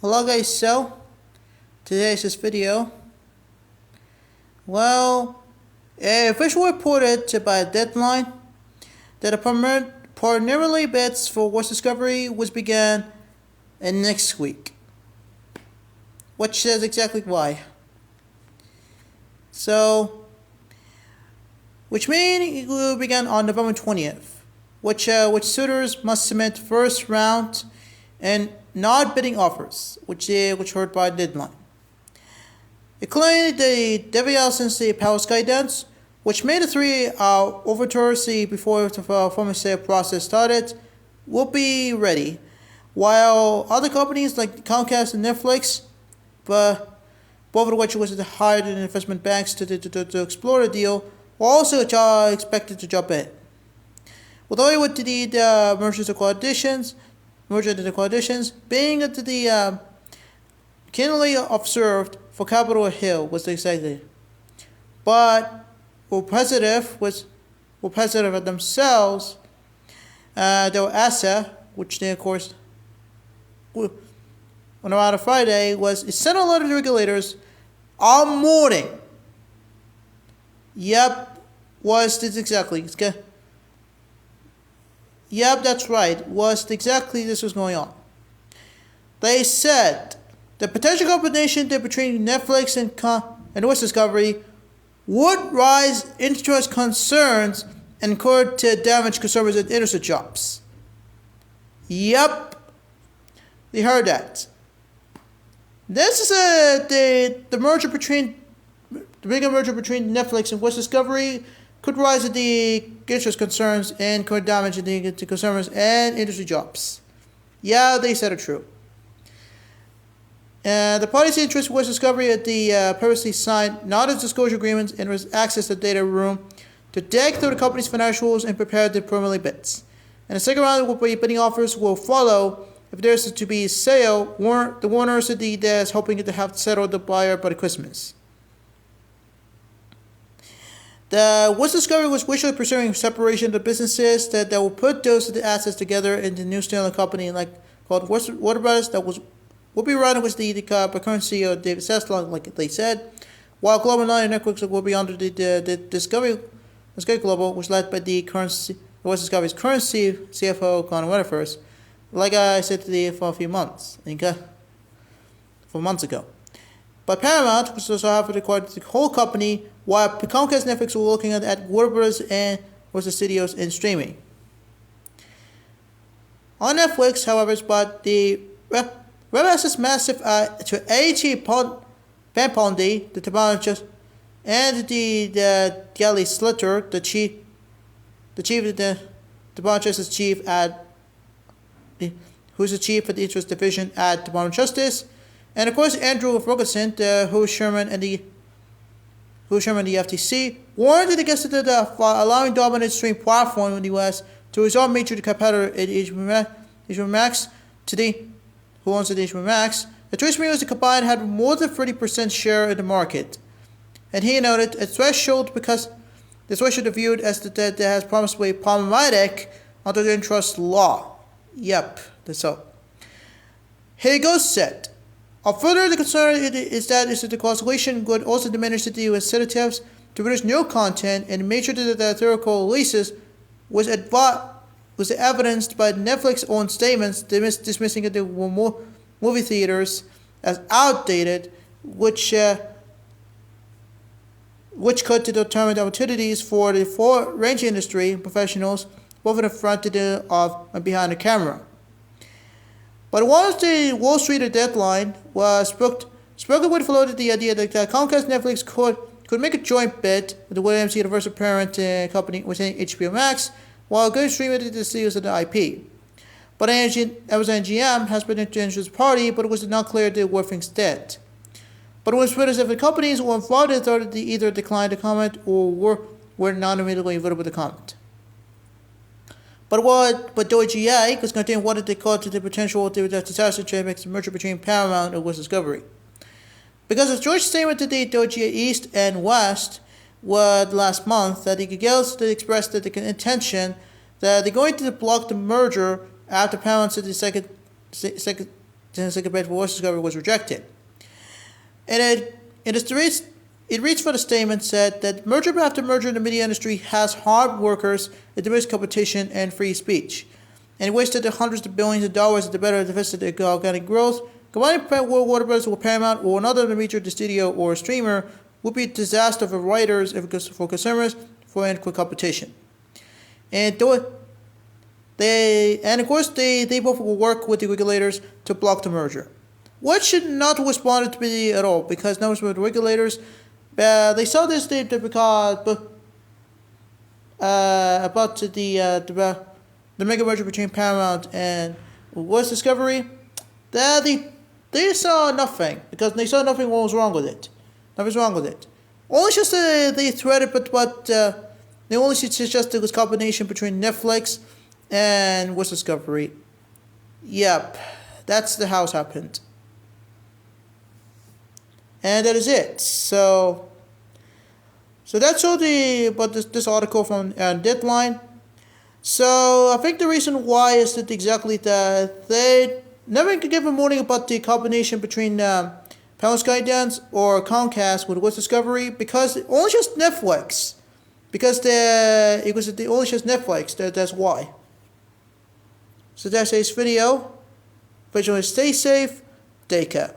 Hello guys, so today's this video. Well, a official reported by Deadline that a preliminary bids for West Discovery was began in next week, which says exactly why. So, which means it will begin on November 20th, which suitors must submit first round and not bidding offers, which heard by Deadline. Including the WLCNC Power Skydance, which made the three overtures before the formal sale process started, will be ready, while other companies like Comcast and Netflix, but both of which was hired investment banks to explore the deal, were also expected to jump in. Although with the mergers and coalitions, being the keenly observed for Capitol Hill was expected, but were positive of themselves. They were ASA, which they of course, on around Friday, was sent a letter to regulators all morning. Yep, was this exactly? Yep, that's right. Exactly this was going on. They said the potential combination between Netflix and West Discovery would raise antitrust concerns and could damage consumers and industry jobs. Yep, they heard that. This is the bigger merger between Netflix and West Discovery could rise the interest concerns and could damage the consumers and industry jobs. Yeah, they said it true. The parties' interest in West Discovery at the previously signed non-disclosure agreements and was access to the data room to dig through the company's financials and prepare the preliminary bids. And the second round of bidding offers will follow if there is to be a sale. The Warner City is hoping to have settled the buyer by Christmas. The West Discovery was wishfully pursuing separation of the businesses that will put those assets together into a new standalone company called Warner Brothers that will be run with the current CEO David Zaslav, like they said, while Global 9 Networks will be under the Discovery Global, which is led by the West Discovery's current CFO Connor Weatherford, like I said for a few months, ago. But Paramount, which also have to acquire the whole company, while Comcast and Netflix were looking at Warner Bros. And was the studios in streaming. On Netflix, however, but the Web massive to 80 Ben Pondy, the Tabanchus, and the Gally Slater, the chief of the Tabanchus' chief at who's the chief of the interest division at Department of Justice. And of course, Andrew Ferguson, who's Chairman of the FTC, warned against allowing dominant stream platform in the U.S. to resolve major competitor at HBO Max who owns the HBO Max. The choice was combined had more than 30% share in the market, and he noted a threshold because the threshold is viewed as that has promised problematic under the antitrust law. Yep, that's so. Hago said. Further, the concern is that the constellation would also diminish the incentives to produce new content and make sure that the theoretical releases was evidenced by Netflix's own statements dismissing the movie theaters as outdated, which could determine opportunities for the full-range industry professionals, both in the front and behind the camera. But once the Wall Street deadline was spoken with floated the idea that Comcast and Netflix could make a joint bid with the Williams Universal parent company within HBO Max, while going stream it to the studios of the IP. But Amazon GM has been into interest party, but it was not clear the where things stand. But it was put as if the companies were involved in either declined to comment or were not immediately available to comment. But WGA was contain what they called the potential disaster to make the merger between Paramount and West Discovery. Because of George's statement to the WGA East and West last month that the Gales expressed the intention that they're going to block the merger after Paramount said the second since the bid for Voice Discovery was rejected. And it reached for the statement said that merger after merger in the media industry has harmed workers, it diminished competition and free speech, and wasted the hundreds of billions of dollars at the better deficit of organic growth. Combining Warner Bros. With Paramount or another major studio or streamer would be a disaster for writers, for consumers, for adequate competition. And of course, they both will work with the regulators to block the merger. What should not respond to be at all, because now with the regulators, they saw this because about the mega merger between Paramount and Voice Discovery, that they saw nothing, because they saw nothing what was wrong with it. Nothing's wrong with it. Only just they threaded, but they only suggested this combination between Netflix and Voice Discovery. Yep, that's the how it happened. And that is it. So that's all about this article from Deadline. So I think the reason why is that exactly that they never could give a warning about the combination between Paramount Skydance or Comcast with Voice Discovery, because it only just Netflix. Because it was only just Netflix. That's why. So that's today's video. Stay safe. Take care.